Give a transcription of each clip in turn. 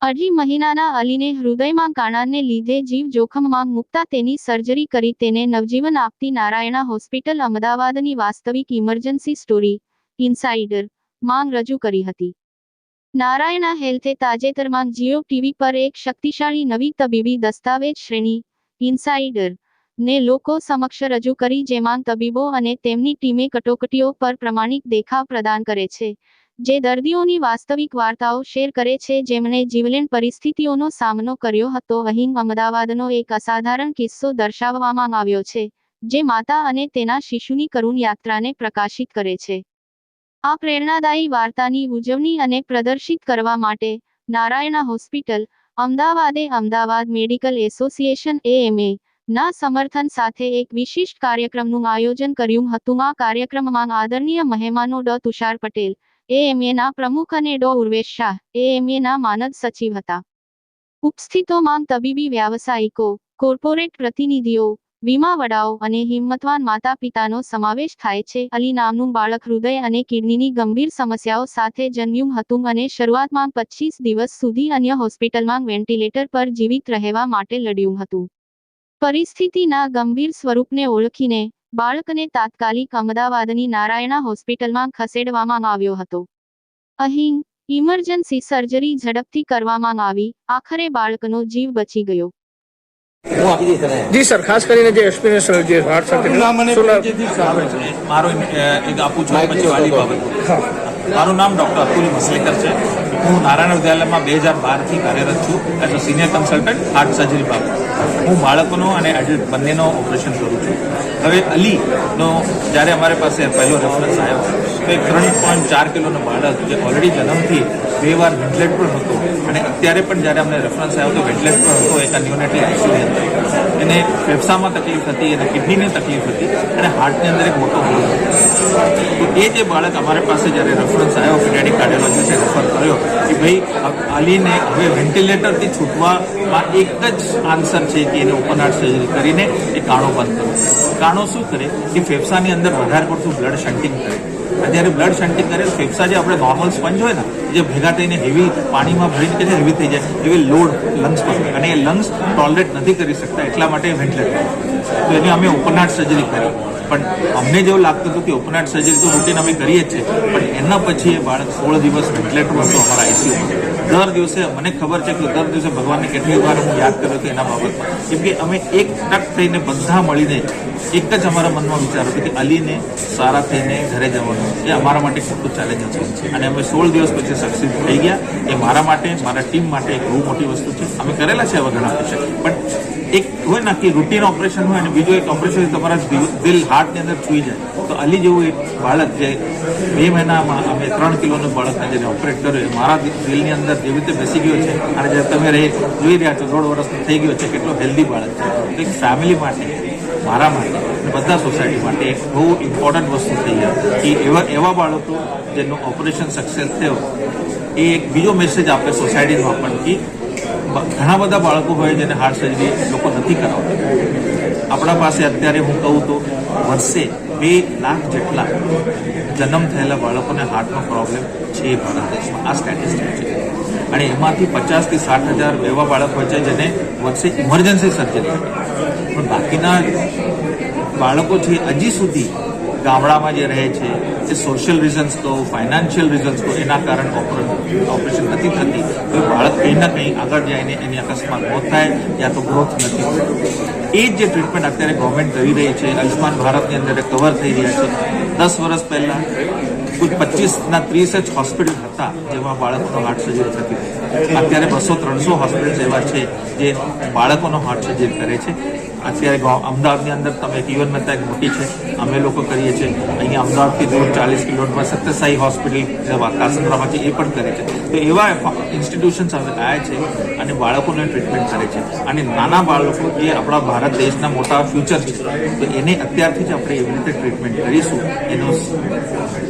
અઢી મહિનાના અલીને હૃદયમાં કાણાને લીધે જીવ જોખમમાં મૂકતા તેની સર્જરી કરી તેને નવજીવન આપતી નારાયણા હોસ્પિટલ અમદાવાદની વાસ્તવિક ઇમરજન્સી સ્ટોરી ઇનસાઇડર માંગ રજૂ કરી હતી. નારાયણા હેલ્થે તાજેતરમાં જીઓ ટીવી પર એક શક્તિશાળી નવી તબીબી દસ્તાવેજ શ્રેણી ઇનસાઇડર ને લોકો સમક્ષ રજૂ કરી, જેમાં તબીબો અને તેમની ટીમે કટોકટીઓ પર પ્રમાણિક દેખાવ પ્રદાન કરે છે, જે દર્દીઓની વાસ્તવિક વાર્તાઓ શેર કરે છે જેમણે જીવલેણ પરિસ્થિતિઓનો સામનો કર્યો હતો. અહીં અમદાવાદનો એક અસાધારણ કિસ્સો દર્શાવવામાં આવ્યો છે, જે માતા અને તેના શિશુની કરુણ યાત્રાને પ્રકાશિત કરે છે. આ પ્રેરણાદાયી વાર્તાની ઉજવણી અને પ્રદર્શિત કરવા માટે નારાયણા હોસ્પિટલ, અમદાવાદે અમદાવાદ મેડિકલ એસોસિએશન AMA ના સમર્થન સાથે એક વિશિષ્ટ કાર્યક્રમનું આયોજન કર્યું હતું. આ કાર્યક્રમમાં આદરણીય મહેમાનો ડો. તુષાર પટેલ, AMA ના પ્રમુખ, અને ડો. ઉર્વેશ શાહ, AMA ના માનદ સચિવ હતા. ઉપસ્થિતોમાં તબીબી વ્યાવસાયિકો, કોર્પોરેટ પ્રતિનિધિઓ, વીમા વડાઓ અને હિંમતવાન માતા પિતાનો સમાવેશ થાય છે. અલી નામનું બાળક હૃદય અને કિડનીની ગંભીર સમસ્યાઓ સાથે જન્મ્યું હતું અને શરૂઆતમાં 25 દિવસ સુધી અન્ય હોસ્પિટલમાં વેન્ટિલેટર પર જીવિત રહેવા માટે લડ્યું હતું. પરિસ્થિતિના ગંભીર સ્વરૂપને ઓળખીને બાળકને તાત્કાલિક અમદાવાદની નારાયણા હોસ્પિટલમાં ખસેડવામાં આવ્યો હતો. અહીં ઇમરજન્સી સર્જરી ઝડપથી કરવામાં આવી. આખરે બાળકનો જીવ બચી ગયો. જી સર, ખાસ કરીને જે એક્સપિરિયન્સ જે હાર્ટ સર્જરી મારો એક આપું છું પછી વાલી બાબત. મારું નામ ડૉક્ટર અતુલ મસલેકર છે. હું નારાયણ વિદ્યાલયમાં 2012થી કાર્યરત છું as a senior consultant heart surgery બાબત. હું બાળકોનો અને એડલ્ટ બંનેનો ઓપરેશન કરું છું. હવે અલીનો જ્યારે અમારી પાસે પહેલો રેફરન્સ આવ્યો તો એક 3.4 કિલોનો બાળક જે ઓલરેડી જન્મથી 2 વાર વેન્ટિલેટર પર હતો અને અત્યારે પણ જ્યારે અમને રેફરન્સ આવ્યો તો વેન્ટિલેટર પર હતો, એક ન્યુનેટલ આઈસીયુની અંદર. એને ફેફસામાં તકલીફ હતી, એને કિડનીની તકલીફ હતી અને હાર્ટની અંદર એક મોટો હોલ હતો. તો એ જે બાળક અમારી પાસે જ્યારે રેફરન્સ આવ્યો, પીડિયાટ્રિક કાર્ડિયોલોજીસ્ટે રેફર કર્યો કે ભાઈ અલીને હવે વેન્ટિલેટરથી છૂટવામાં એક જ આન્સર છે કે એને ઓપન હાર્ટ સર્જરી કરીને એ કાણો બંધ કરો. કાણો શું કરે કે ફેફસાની અંદર વધારે પડતું બ્લડ શન્ટિંગ કરે. જ્યારે બ્લડ શન્ટિંગ કરે ફેફસા જે આપણે નોર્મલ સ્પંજ હોય ને, જે ભેગા થઈને હેવી પાણીમાં ભરીને કે હેવી થઈ જાય, એવી લોડ લંગ્સ પર અને એ લંગ્સ ટોલરેટ નથી કરી શકતા, એટલા માટે વેન્ટિલેટર. તો એની અમે ઓપન હાર્ટ સર્જરી કરી. પણ અમને જેવું લાગતું હતું કે ઓપન હાર્ટ સર્જરી તો રૂટીન અમે કરીએ જ છે, પણ એના પછી એ બાળક 16 દિવસ વેન્ટિલેટરમાં હતો અમારા આઈસીયુમાં. દર દિવસે મને ખબર છે કે દર દિવસે ભગવાનને કેટલી વાર હું યાદ કર્યો હતો એના બાબતમાં, કેમ કે અમે એક ટક થઈને બધા મળીને એક જ અમારા મનમાં વિચાર હતો કે અલીને સારા થઈને ઘરે જવાનું એ અમારા માટે મોટું ચેલેન્જ છે. અને અમે 16 દિવસ પછી સક્સીડ થઈ ગયા. એ મારા માટે, મારા ટીમ માટે એક બહુ મોટી વસ્તુ છે. અમે કરેલા છે આવા ઘણા પેશન્ટ, પણ એક હોય ને કે રૂટીન ઓપરેશન હોય અને બીજું એક ઓપરેશન તમારા દિલ હાર્ટની અંદર છૂઈ જાય. તો અલી જેવું એક બાળક જે 2 મહિનામાં અમે 3 કિલોનો બાળકને જેને ઓપરેટ કર્યો, એ મારા દિલની અંદર જેવી રીતે બેસી ગયો છે. અને જે તમે જોઈ રહ્યા છો 1.5 વર્ષનો થઈ ગયો છે, કેટલો હેલ્ધી બાળક છે. તો એક ફેમિલી માટે, મારા માટે અને બધા સોસાયટી માટે એક બહુ ઇમ્પોર્ટન્ટ વસ્તુ થઈ જાય કે એવા બાળકો જેનું ઓપરેશન સક્સેસ થયો, એ એક બીજો મેસેજ આપે સોસાયટીમાં પણ કે ઘણા બધા બાળકો હોય જેને હાર્ટ સર્જરી લોકો નથી કરાવતા. આપણા પાસે અત્યારે હું કહું તો વર્ષે 2 લાખ જેટલા જન્મ થયેલા બાળકોને હાર્ટનો પ્રોબ્લેમ છે ભારત દેશમાં. આ સ્ટેટિસ્ટિક છે. અને એમાંથી 50,000 થી 60,000 એવા બાળક હોય છે જેને વર્ષે ઇમરજન્સી સર્જરી થાય. પણ બાકીના બાળકો છે હજી સુધી ગામડામાં જે રહે છે, એ સોશિયલ રીઝન્સ કહો, ફાઇનાન્શિયલ રીઝન્સ કહો, એના કારણે ઓપરેશન નથી થતી. તો એ બાળક કંઈ ના કંઈ આગળ જઈને એની અકસ્માત મોત થાય યા તો ગ્રોથ નથી થતી. એ જ જે ટ્રીટમેન્ટ અત્યારે ગવર્મેન્ટ કરી રહી છે, આયુષ્માન ભારતની અંદર કવર થઈ રહ્યા છે. 10 વર્ષ પહેલાં કુલ 25 ના 30 જ હોસ્પિટલ હતા જેમાં બાળકોનો હાર્ટ સર્જરી થતી હતી. અત્યારે 200-300 હોસ્પિટલ્સ એવા છે જે બાળકોનો હાર્ટ સર્જરી કરે છે. અત્યારે અમદાવાદની અંદર તમે જીવન મહેતા એક મોટી છે, અમે લોકો કરીએ છીએ. અહીંયા અમદાવાદથી દૂર 40 કિલોમીટરમાં સત્યસાઈ હોસ્પિટલ કાસંદ્રામાં છે, એ પણ કરે છે. તો એવા ઇન્સ્ટિટ્યુશન્સ હવે આવ્યા છે અને બાળકોને ટ્રીટમેન્ટ કરે છે. અને નાના બાળકો જે આપણા ભારત દેશના મોટા ફ્યુચર છે, તો એને અત્યારથી જ આપણે એવી રીતે ટ્રીટમેન્ટ કરીશું, એનું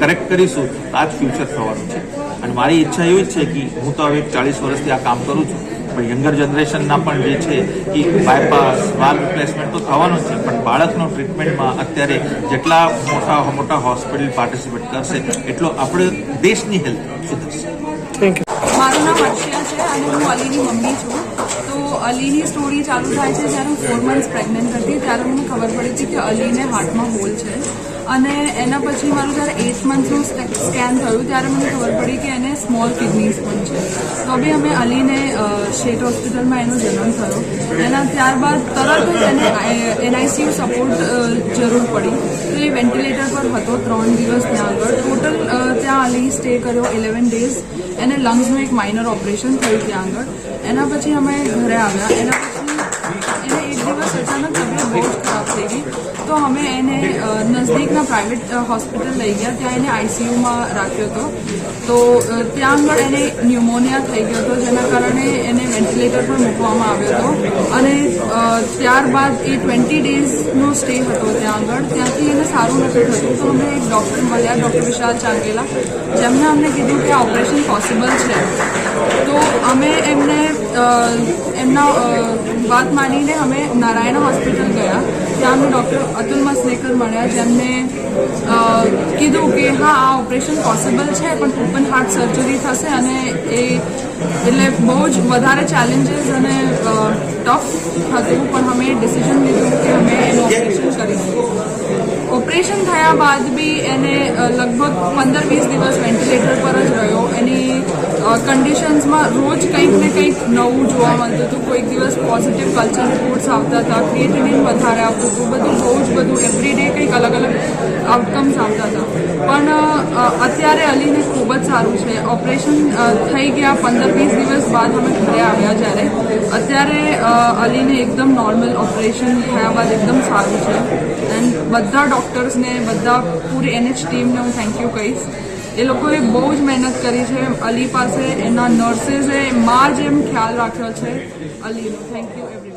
કરેક્ટ કરીશું, તો આ જ ફ્યુચર થવાનું છે. અને મારી ઈચ્છા એવી જ છે કે હું તો હવે 40 વર્ષથી આ કામ કરું છું, પણ યંગર જનરેશનના પણ જે છે એ બાયપાસ, વાલ રિપ્લેસમેન્ટ તો થવાનું છે, પણ બાળકનો ટ્રીટમેન્ટમાં અત્યારે જેટલા મોટા હોસ્પિટલ પાર્ટિસિપેટ કરશે એટલો આપણે દેશની હેલ્થ સુધરશે. Thank you. મારું નામ અક્ષયા છે અને હું અલીની મમ્મી છું. તો અલીની સ્ટોરી ચાલુ થાય છે જ્યારે હું 4 months પ્રેગ્નન્ટ હતી ત્યારે મને ખબર પડી હતી કે અલીને હાર્ટમાં હોલ છે. અને એના પછી મારું જ્યારે 8 monthsનું સ્કેન થયું ત્યારે મને ખબર પડી કે એને સ્મોલ કિડનીઝ પણ છે. તો બી અમે અલીને શેઠ હોસ્પિટલમાં એનો જન્મ થયો. એના ત્યારબાદ તરત જ એને NICU સપોર્ટ જરૂર પડી. તો એ વેન્ટિલેટર પર હતો 3 દિવસ ત્યાં આગળ. ટોટલ ત્યાં અલી સ્ટે કર્યો 11 days. એને લંગ્સનું એક માઇનર ઓપરેશન થયું ત્યાં આગળ. એના પછી અમે ઘરે આવ્યા. એના પછી એને 1 દિવસ અચાનક તબિયત બહુ જ ખરાબ થઈ ગઈ. તો અમે એને નજદીકના પ્રાઇવેટ હોસ્પિટલ લઈ ગયા. ત્યાં એને ICUમાં રાખ્યો હતો. તો ત્યાં આગળ એને ન્યુમોનિયા થઈ ગયો હતો, જેના કારણે એને વેન્ટિલેટર પર મૂકવામાં આવ્યો હતો. અને ત્યારબાદ એ 20 daysનો સ્ટે હતો ત્યાં આગળ. ત્યાંથી એને સારું નથી થતું. તો અમે એક ડૉક્ટર મળ્યા, ડૉક્ટર વિશાલ ચાંગેલા, જેમને અમને કીધું કે આ ઓપરેશન પોસિબલ છે. તો અમે એમને એમના વાત માનીને અમે નારાયણ હોસ્પિટલ ગયા. ત્યાં અમને ડૉક્ટર અતુલ મસલેકર મળ્યા, જેમને કીધું કે હા, આ ઓપરેશન પોસિબલ છે, પણ ઓપન હાર્ટ સર્જરી થશે અને એ એટલે બહુ જ વધારે ચેલેન્જીસ અને ટફ હતું. પણ અમે ડિસિઝન લીધું કે અમે એનું ઓપરેશન કરીશું. ઓપરેશન થયા બાદ બી એને લગભગ 15-20 દિવસ વેન્ટિલેટર પર જ રહ્યો. એની કન્ડિશન્સમાં રોજ કંઈક ને કંઈક નવું જોવા મળતું હતું. કોઈક દિવસ પોઝિટિવ કલ્ચર રિપોર્ટ્સ આવતા હતા, ક્રિએટિનિન વધારે આવતું હતું, બધું બહુ જ બધું એવરીડે કંઈક અલગ અલગ આઉટકમ્સ આવતા હતા. પણ અત્યારે અલીને ખૂબ જ સારું છે. ઓપરેશન થઈ ગયા 15-20 દિવસ બાદ અમે ઘરે આવ્યા જ્યારે અત્યારે અલીને એકદમ નોર્મલ ઓપરેશન થયા બાદ એકદમ સારું છે. એન્ડ બધા ડૉક્ટર્સને, બધા પૂરી NH ટીમને હું થેન્ક યુ કહીશ. એ લોકોએ બહુ જ મહેનત કરી છે. અલી પાસે એના નર્સિસે માં જેમ ખ્યાલ રાખ્યો છે અલીનો. Thank you every